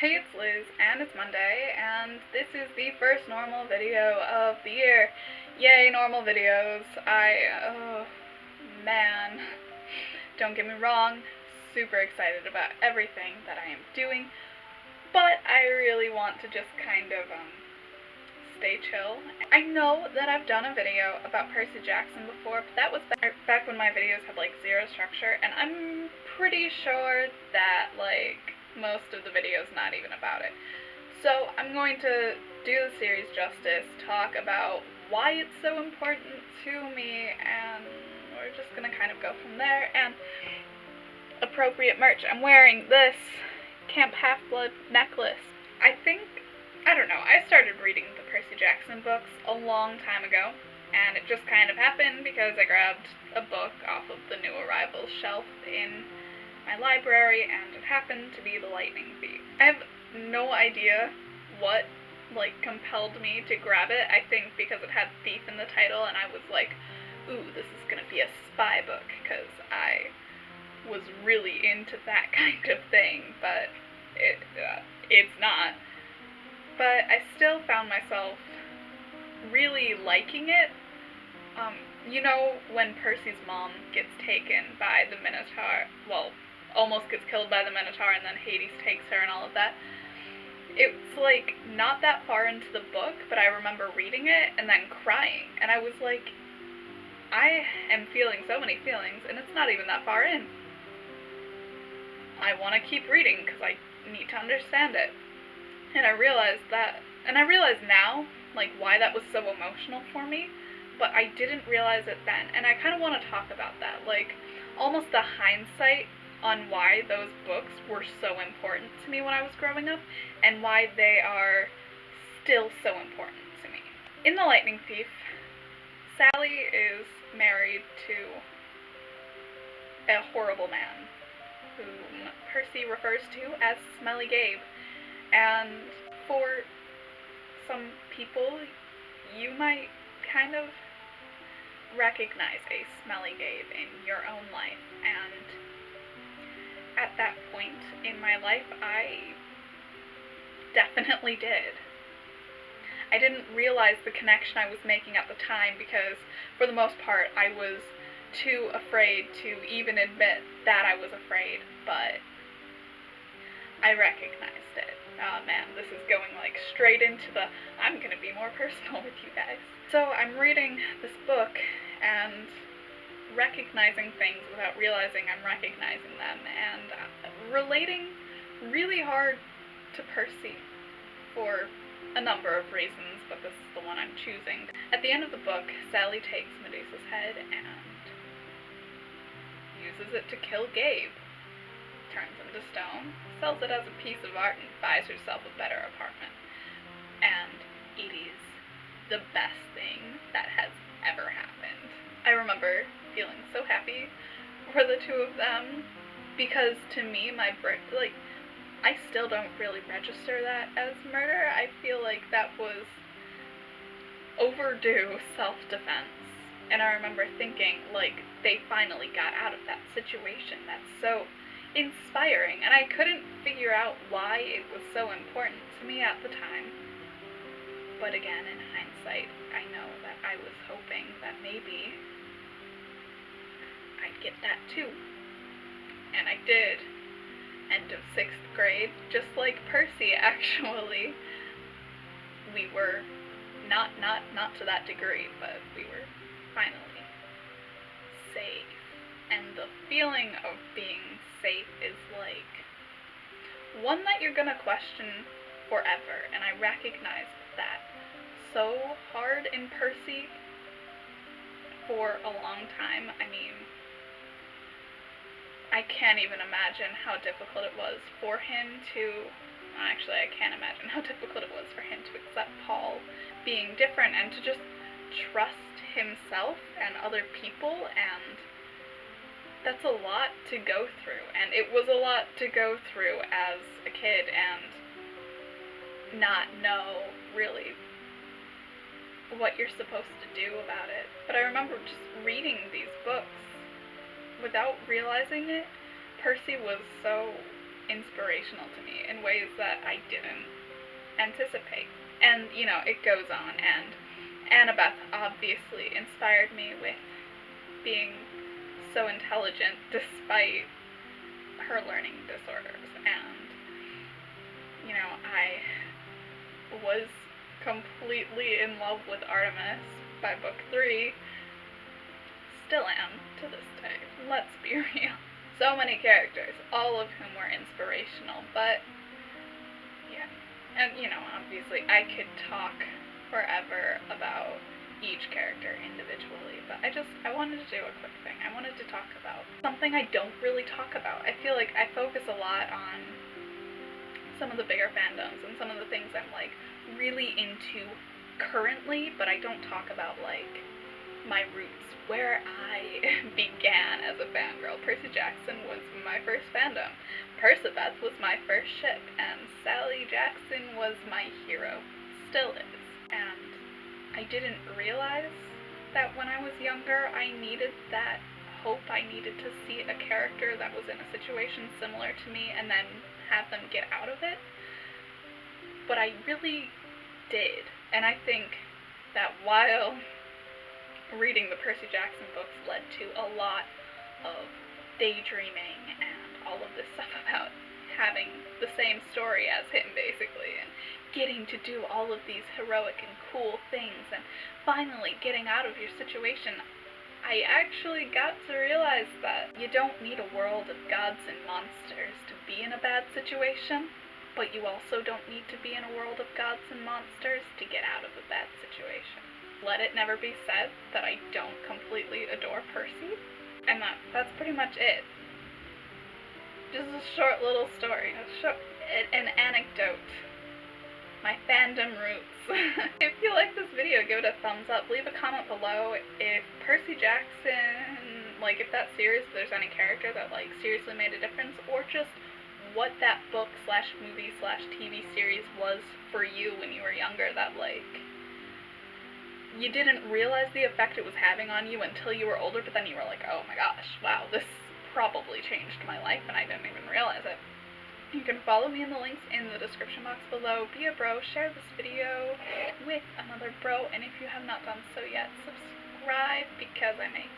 Hey, it's Liz, and it's Monday, and this is the first normal video of the year. Yay, normal videos. Oh, man. Don't get me wrong, super excited about everything that I am doing, but I really want to just kind of, stay chill. I know that I've done a video about Percy Jackson before, but that was back when my videos had, zero structure, and I'm pretty sure that, most of the video's not even about it. So I'm going to do the series justice, talk about why it's so important to me, and we're just gonna kind of go from there. And appropriate merch. I'm wearing this Camp Half-Blood necklace. I don't know, I started reading the Percy Jackson books a long time ago, and it just kind of happened because I grabbed a book off of the New Arrivals shelf in my library, and it happened to be The Lightning Thief. I have no idea what, compelled me to grab it. I think because it had thief in the title, and I was like, ooh, this is gonna be a spy book, because I was really into that kind of thing, but it's not. But I still found myself really liking it. You know when Percy's mom gets taken by the Minotaur, almost gets killed by the Minotaur, and then Hades takes her and all of that? It's, not that far into the book, but I remember reading it and then crying, and I was like, I am feeling so many feelings, and it's not even that far in. I want to keep reading, because I need to understand it. And I realized now, why that was so emotional for me, but I didn't realize it then, and I kind of want to talk about that, almost the hindsight on why those books were so important to me when I was growing up, and why they are still so important to me. In The Lightning Thief, Sally is married to a horrible man, whom Percy refers to as Smelly Gabe, and for some people, you might kind of recognize a Smelly Gabe in your own life, and at that point in my life, I definitely did. I didn't realize the connection I was making at the time because, for the most part, I was too afraid to even admit that I was afraid, but I recognized it. Oh man, this is going straight into I'm gonna be more personal with you guys. So I'm reading this book and recognizing things without realizing I'm recognizing them, and relating really hard to Percy for a number of reasons, but this is the one I'm choosing. At the end of the book, Sally takes Medusa's head and uses it to kill Gabe, turns him to stone, sells it as a piece of art, and buys herself a better apartment. And it is the best thing that has ever happened. I remember feeling so happy for the two of them, because to me, I still don't really register that as murder. I feel like that was overdue self-defense. And I remember thinking, they finally got out of that situation. That's so inspiring, and I couldn't figure out why it was so important to me at the time. But again, in hindsight, I know that I was hoping that maybe I'd get that too. And I did. End of 6th grade, just like Percy, actually. We were not to that degree, but we were finally safe. And the feeling of being safe is one that you're gonna question forever, and I recognized that so hard in Percy for a long time. I mean, I can't even imagine how difficult it was for him to, actually I can't imagine how difficult it was for him to accept Paul being different, and to just trust himself and other people, and that's a lot to go through, and it was a lot to go through as a kid and not know really what you're supposed to do about it. But I remember just reading these books without realizing it. Percy was so inspirational to me in ways that I didn't anticipate. And, you know, it goes on, and Annabeth obviously inspired me with being so intelligent despite her learning disorders. And, you know, I was completely in love with Artemis by book 3. Still am to this day. Let's be real. So many characters, all of whom were inspirational, but yeah. And, you know, obviously I could talk forever about each character individually, but I wanted to do a quick thing. I wanted to talk about something I don't really talk about. I feel like I focus a lot on some of the bigger fandoms and some of the things I'm, like, really into currently, but I don't talk about, like, my roots, where I began as a fangirl. Percy Jackson was my first fandom. Percabeth was my first ship, and Sally Jackson was my hero. Still is. And I didn't realize that when I was younger I needed that hope. I needed to see a character that was in a situation similar to me and then have them get out of it. But I really did. And I think that while reading the Percy Jackson books led to a lot of daydreaming and all of this stuff about having the same story as him, basically, and getting to do all of these heroic and cool things, and finally getting out of your situation, I actually got to realize that you don't need a world of gods and monsters to be in a bad situation, but you also don't need to be in a world of gods and monsters to get out of a bad situation. Let it never be said that I don't completely adore Percy, and that's pretty much it. Just a short little story, an anecdote. My fandom roots. If you like this video, give it a thumbs up. Leave a comment below if Percy Jackson, like, if that series, if there's any character that, like, seriously made a difference, or just what that book slash movie slash TV series was for you when you were younger that, like, you didn't realize the effect it was having on you until you were older, but then you were like, oh my gosh, wow, this probably changed my life and I didn't even realize it. You can follow me in the links in the description box below. Be a bro, share this video with another bro, and if you have not done so yet, subscribe because I make